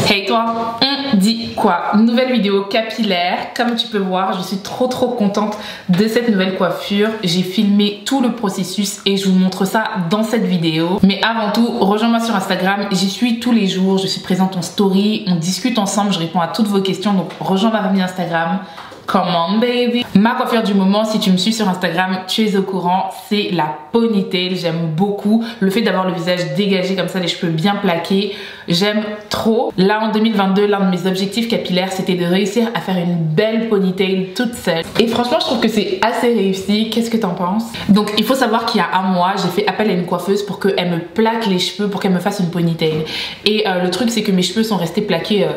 Hey toi, on dit quoi? Nouvelle vidéo capillaire. Comme tu peux voir, je suis trop contente de cette nouvelle coiffure. J'ai filmé tout le processus et je vous montre ça dans cette vidéo. Mais avant tout, rejoins-moi sur Instagram. J'y suis tous les jours. Je suis présente en story. On discute ensemble. Je réponds à toutes vos questions. Donc rejoins ma famille Instagram. Come on baby. Ma coiffure du moment, si tu me suis sur Instagram, tu es au courant, c'est la ponytail. J'aime beaucoup le fait d'avoir le visage dégagé comme ça, les cheveux bien plaqués. J'aime trop. Là en 2022, l'un de mes objectifs capillaires, c'était de réussir à faire une belle ponytail toute seule. Et franchement, je trouve que c'est assez réussi. Qu'est-ce que t'en penses? Donc il faut savoir qu'il y a un mois, j'ai fait appel à une coiffeuse pour qu'elle me plaque les cheveux, pour qu'elle me fasse une ponytail. Et le truc, c'est que mes cheveux sont restés plaqués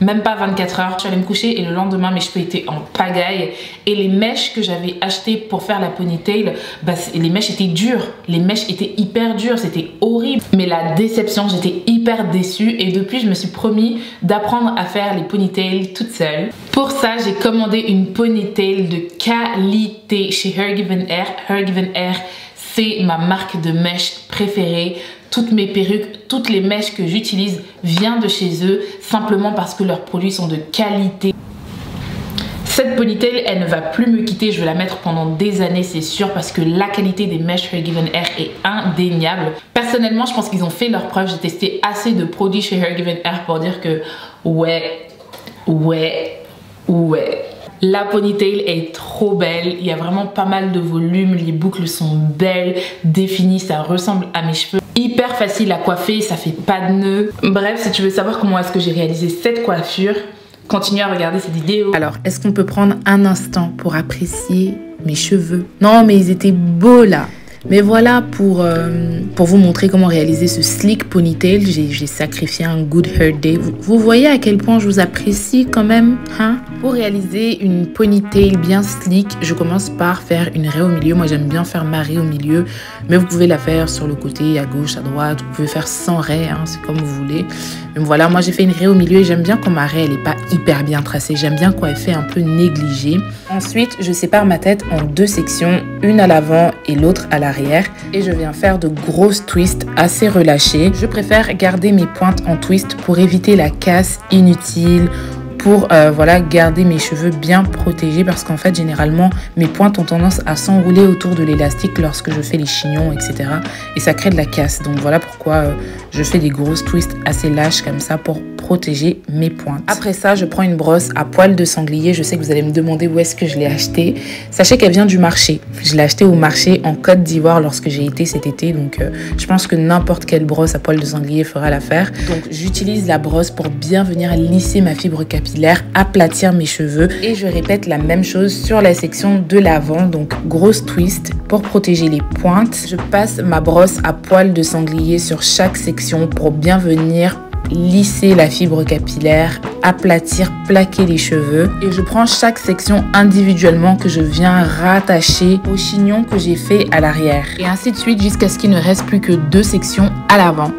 même pas 24 heures. Je suis allée me coucher et le lendemain mes cheveux étaient en pagaille et les mèches que j'avais achetées pour faire la ponytail, les mèches étaient dures, les mèches étaient hyper dures, c'était horrible. Mais la déception, j'étais hyper déçue et depuis je me suis promis d'apprendre à faire les ponytails toute seule. Pour ça, j'ai commandé une ponytail de qualité chez Hergiven Hair. Hergiven Hair, c'est ma marque de mèches préférée. Toutes mes perruques, toutes les mèches que j'utilise viennent de chez eux, simplement parce que leurs produits sont de qualité. Cette ponytail, elle ne va plus me quitter, je vais la mettre pendant des années, c'est sûr, parce que la qualité des mèches Hergiven Hair est indéniable. Personnellement, je pense qu'ils ont fait leur preuve. J'ai testé assez de produits chez Hergiven Hair pour dire que ouais. La ponytail est trop belle, il y a vraiment pas mal de volume, les boucles sont belles, définies, ça ressemble à mes cheveux. Hyper facile à coiffer, ça fait pas de nœuds. Bref, si tu veux savoir comment est-ce que j'ai réalisé cette coiffure, continue à regarder cette vidéo. Alors, est-ce qu'on peut prendre un instant pour apprécier mes cheveux? Non, mais ils étaient beaux là. Mais voilà, pour vous montrer comment réaliser ce slick ponytail, j'ai sacrifié un good hair day. Vous voyez à quel point je vous apprécie quand même, hein? Pour réaliser une ponytail bien slick, je commence par faire une raie au milieu. Moi, j'aime bien faire ma raie au milieu, mais vous pouvez la faire sur le côté, à gauche, à droite. Vous pouvez faire sans raie, hein, c'est comme vous voulez. Mais voilà, moi, j'ai fait une raie au milieu et j'aime bien quand ma raie, elle n'est pas hyper bien tracée. J'aime bien quand elle fait un peu négligée. Ensuite, je sépare ma tête en deux sections, une à l'avant et l'autre à l'arrière. Et je viens faire de grosses twists assez relâchées. Je préfère garder mes pointes en twist pour éviter la casse inutile, pour voilà, garder mes cheveux bien protégés, parce qu'en fait généralement mes pointes ont tendance à s'enrouler autour de l'élastique lorsque je fais les chignons, etc. et ça crée de la casse. Donc voilà pourquoi je fais des grosses twists assez lâches comme ça pour protéger mes pointes. Après ça, je prends une brosse à poils de sanglier. Je sais que vous allez me demander où est-ce que je l'ai achetée. Sachez qu'elle vient du marché. Je l'ai achetée au marché en Côte d'Ivoire lorsque j'ai été cet été. Donc je pense que n'importe quelle brosse à poils de sanglier fera l'affaire. Donc j'utilise la brosse pour bien venir lisser ma fibre capillaire, aplatir mes cheveux. Et je répète la même chose sur la section de l'avant. Donc grosse twist pour protéger les pointes. Je passe ma brosse à poils de sanglier sur chaque section pour bien venir lisser la fibre capillaire, aplatir, plaquer les cheveux. Et je prends chaque section individuellement que je viens rattacher au chignon que j'ai fait à l'arrière. Et ainsi de suite jusqu'à ce qu'il ne reste plus que deux sections à l'avant.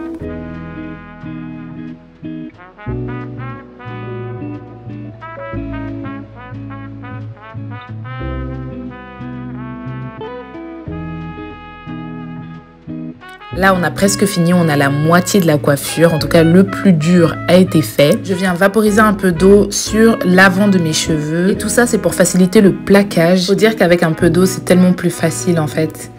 Là, on a presque fini, on a la moitié de la coiffure. En tout cas, le plus dur a été fait. Je viens vaporiser un peu d'eau sur l'avant de mes cheveux. Et tout ça, c'est pour faciliter le plaquage. Faut dire qu'avec un peu d'eau, c'est tellement plus facile en fait.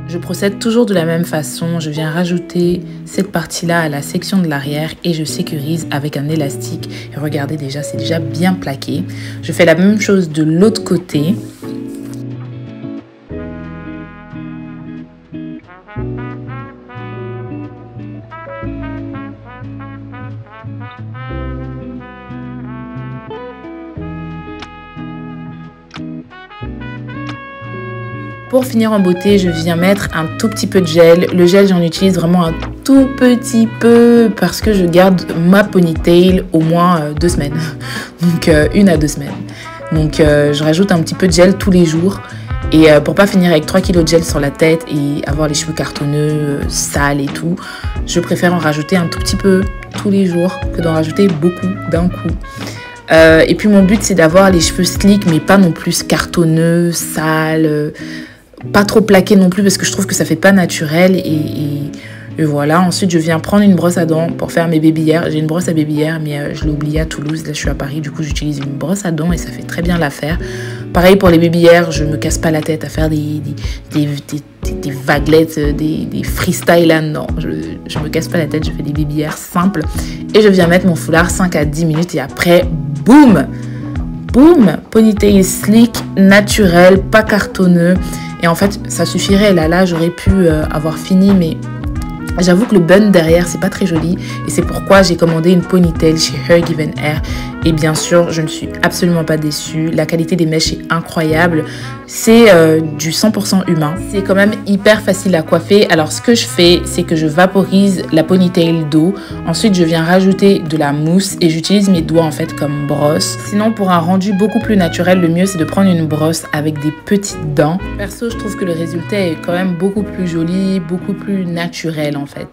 Je procède toujours de la même façon. Je viens rajouter cette partie-là à la section de l'arrière et je sécurise avec un élastique. Et regardez déjà, c'est déjà bien plaqué. Je fais la même chose de l'autre côté. Pour finir en beauté, je viens mettre un tout petit peu de gel. Le gel, j'en utilise vraiment un tout petit peu parce que je garde ma ponytail au moins 2 semaines. Donc 1 à 2 semaines. Donc je rajoute un petit peu de gel tous les jours. Et pour pas finir avec 3 kg de gel sur la tête et avoir les cheveux cartonneux, sales et tout, je préfère en rajouter un tout petit peu tous les jours que d'en rajouter beaucoup d'un coup. Et puis mon but, c'est d'avoir les cheveux slick mais pas non plus cartonneux, sales. pas trop plaqué non plus parce que je trouve que ça fait pas naturel et voilà. Ensuite je viens prendre une brosse à dents pour faire mes babyères. J'ai une brosse à babyères mais je l'ai oubliée à Toulouse, là je suis à Paris, du coup j'utilise une brosse à dents et ça fait très bien l'affaire. Pareil pour les babyères, je me casse pas la tête à faire des vaguelettes, des freestyle là, non, je me casse pas la tête, je fais des babyères simples et je viens mettre mon foulard 5 à 10 minutes et après boum, boum, ponytail slick, naturel, pas cartonneux. Et en fait, ça suffirait. Là, j'aurais pu avoir fini, mais j'avoue que le bun derrière, c'est pas très joli. Et c'est pourquoi j'ai commandé une ponytail chez Her Given Hair. Et bien sûr, je ne suis absolument pas déçue. La qualité des mèches est incroyable. C'est du 100% humain. C'est quand même hyper facile à coiffer. Alors, ce que je fais, c'est que je vaporise la ponytail d'eau. Ensuite, je viens rajouter de la mousse et j'utilise mes doigts en fait comme brosse. Sinon, pour un rendu beaucoup plus naturel, le mieux, c'est de prendre une brosse avec des petites dents. Perso, je trouve que le résultat est quand même beaucoup plus joli, beaucoup plus naturel en fait.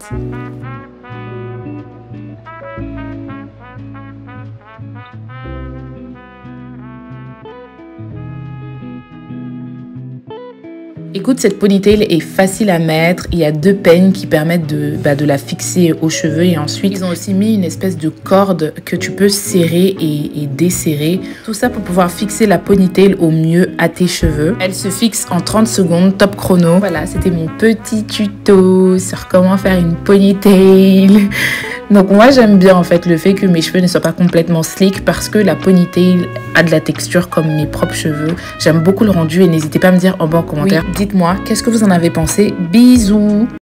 Écoute, cette ponytail est facile à mettre. Il y a 2 peignes qui permettent de la fixer aux cheveux. Et ensuite, ils ont aussi mis une espèce de corde que tu peux serrer et desserrer. Tout ça pour pouvoir fixer la ponytail au mieux à tes cheveux. Elle se fixe en 30 secondes, top chrono. Voilà, c'était mon petit tuto sur comment faire une ponytail. Donc moi, j'aime bien en fait le fait que mes cheveux ne soient pas complètement slick parce que la ponytail a de la texture comme mes propres cheveux. J'aime beaucoup le rendu et n'hésitez pas à me dire en bas en commentaire. Oui, dites-moi, qu'est-ce que vous en avez pensé? Bisous!